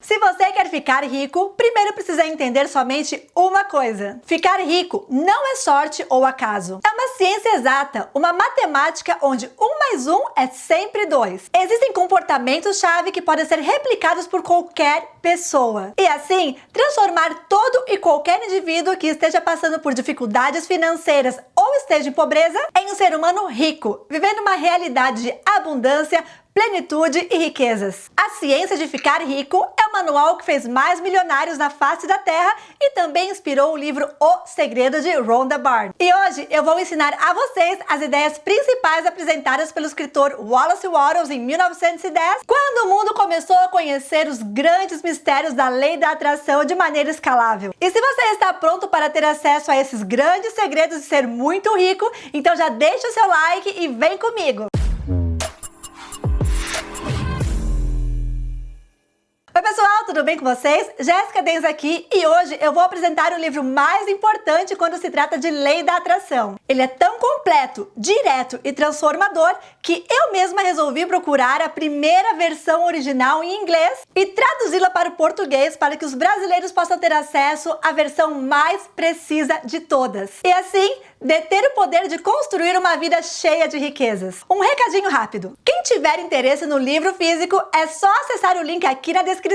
Se você quer ficar rico, primeiro precisa entender somente uma coisa. Ficar rico não é sorte ou acaso. É uma ciência exata, uma matemática onde 1 mais 1 é sempre 2. Existem comportamentos-chave que podem ser replicados por qualquer pessoa. E assim, transformar todo e qualquer indivíduo que esteja passando por dificuldades financeiras ou esteja em pobreza em um ser humano rico, vivendo uma realidade de abundância, plenitude e riquezas. A Ciência de Ficar Rico é o manual que fez mais milionários na face da Terra e também inspirou o livro O Segredo de Rhonda Byrne. E hoje eu vou ensinar a vocês as ideias principais apresentadas pelo escritor Wallace Wattles em 1910, quando o mundo começou a conhecer os grandes mistérios da lei da atração de maneira escalável. E se você está pronto para ter acesso a esses grandes segredos de ser muito rico, então já deixa o seu like e vem comigo! Oi pessoal, tudo bem com vocês? Jéssica Denz aqui e hoje eu vou apresentar o livro mais importante quando se trata de lei da atração. Ele é tão completo, direto e transformador que eu mesma resolvi procurar a primeira versão original em inglês e traduzi-la para o português para que os brasileiros possam ter acesso à versão mais precisa de todas. E assim, deter o poder de construir uma vida cheia de riquezas. Um recadinho rápido. Quem tiver interesse no livro físico, é só acessar o link aqui na descrição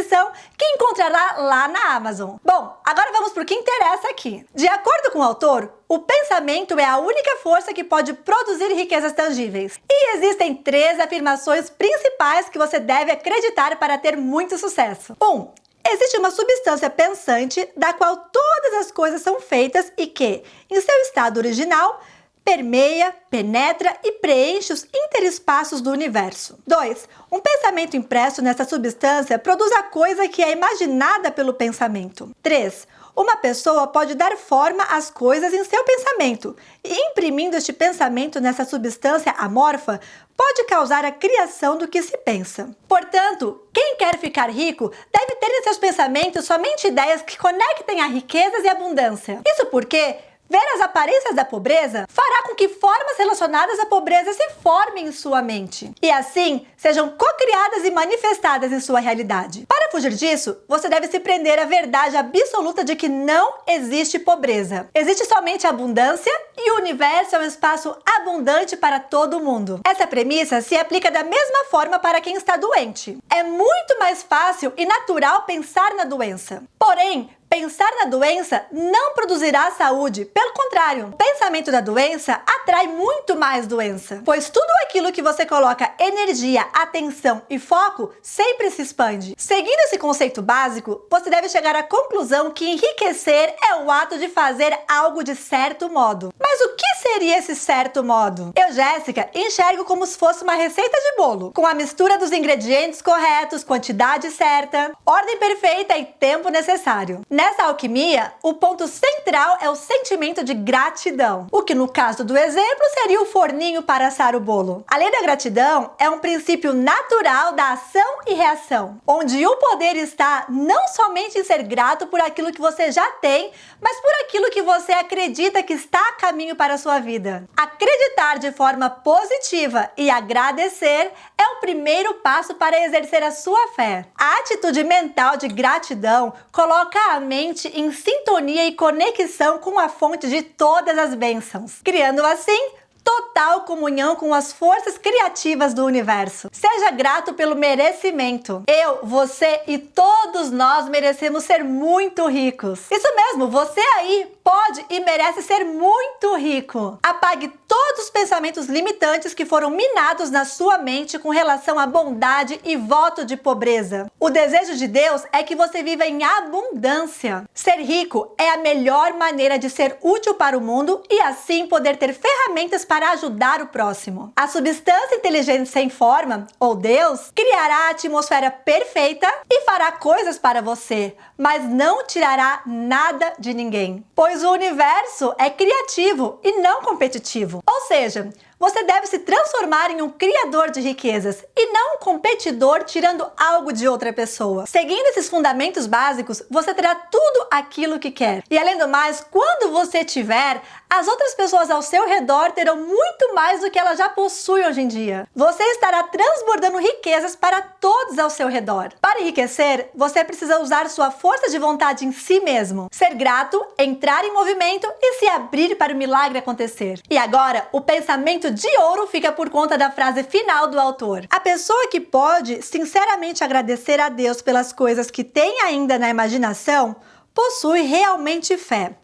que encontrará lá na Amazon. Bom, agora vamos para o que interessa aqui. De acordo com o autor, o pensamento é a única força que pode produzir riquezas tangíveis. E existem 3 afirmações principais que você deve acreditar para ter muito sucesso. 1. Existe uma substância pensante da qual todas as coisas são feitas e que, em seu estado original, permeia, penetra e preenche os interespaços do universo. 2. Um pensamento impresso nessa substância produz a coisa que é imaginada pelo pensamento. 3. Uma pessoa pode dar forma às coisas em seu pensamento e, imprimindo este pensamento nessa substância amorfa, pode causar a criação do que se pensa. Portanto, quem quer ficar rico deve ter em seus pensamentos somente ideias que conectem a riquezas e abundância. Isso porque ver as aparências da pobreza fará com que formas relacionadas à pobreza se formem em sua mente e assim sejam cocriadas e manifestadas em sua realidade. Para fugir disso, você deve se prender à verdade absoluta de que não existe pobreza. Existe somente abundância e o universo é um espaço abundante para todo mundo. Essa premissa se aplica da mesma forma para quem está doente. É muito mais fácil e natural pensar na doença. Porém, pensar na doença não produzirá saúde. Pelo contrário, o pensamento da doença atrai muito mais doença, pois tudo aquilo que você coloca energia, atenção e foco sempre se expande. Seguindo esse conceito básico, você deve chegar à conclusão que enriquecer é o ato de fazer algo de certo modo. Mas o que seria esse certo modo? Eu, Jéssica, enxergo como se fosse uma receita de bolo, com a mistura dos ingredientes corretos, quantidade certa, ordem perfeita e tempo necessário. Nessa alquimia, o ponto central é o sentimento de gratidão, o que no caso do exemplo seria o forninho para assar o bolo. A lei da gratidão é um princípio natural da ação e reação, onde o poder está não somente em ser grato por aquilo que você já tem, mas por aquilo que você acredita que está a caminho para a sua vida. Acreditar de forma positiva e agradecer é o primeiro passo para exercer a sua fé. A atitude mental de gratidão coloca a mente em sintonia e conexão com a fonte de todas as bênçãos, criando assim total comunhão com as forças criativas do universo. Seja grato pelo merecimento. Eu, você e todos nós merecemos ser muito ricos. Isso mesmo, você aí pode e merece ser muito rico. Apague todos os pensamentos limitantes que foram minados na sua mente com relação à bondade e voto de pobreza. O desejo de Deus é que você viva em abundância. Ser rico é a melhor maneira de ser útil para o mundo e assim poder ter ferramentas para ajudar o próximo. A substância inteligente sem forma, ou Deus, criará a atmosfera perfeita e fará coisas para você, mas não tirará nada de ninguém, pois o universo é criativo e não competitivo. Ou seja, Você deve se transformar em um criador de riquezas e não um competidor tirando algo de outra pessoa. Seguindo esses fundamentos básicos, você terá tudo aquilo que quer. E além do mais, quando você tiver, as outras pessoas ao seu redor terão muito mais do que elas já possuem hoje em dia. Você estará transbordando riquezas para todos ao seu redor. Para enriquecer, você precisa usar sua força de vontade em si mesmo, ser grato, entrar em movimento e se abrir para o milagre acontecer. E agora, o pensamento de ouro fica por conta da frase final do autor. A pessoa que pode sinceramente agradecer a Deus pelas coisas que tem ainda na imaginação, possui realmente fé.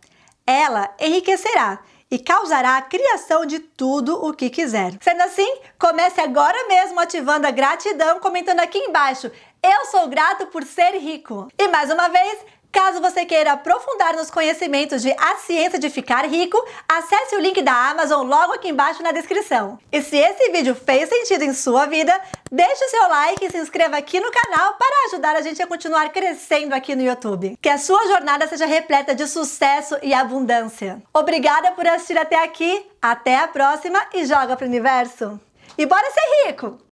Ela enriquecerá e causará a criação de tudo o que quiser. Sendo assim, comece agora mesmo ativando a gratidão, comentando aqui embaixo: eu sou grato por ser rico. E mais uma vez, caso você queira aprofundar nos conhecimentos de A Ciência de Ficar Rico, acesse o link da Amazon logo aqui embaixo na descrição. E se esse vídeo fez sentido em sua vida, deixe o seu like e se inscreva aqui no canal para ajudar a gente a continuar crescendo aqui no YouTube. Que a sua jornada seja repleta de sucesso e abundância. Obrigada por assistir até aqui, até a próxima e joga pro universo. E bora ser rico!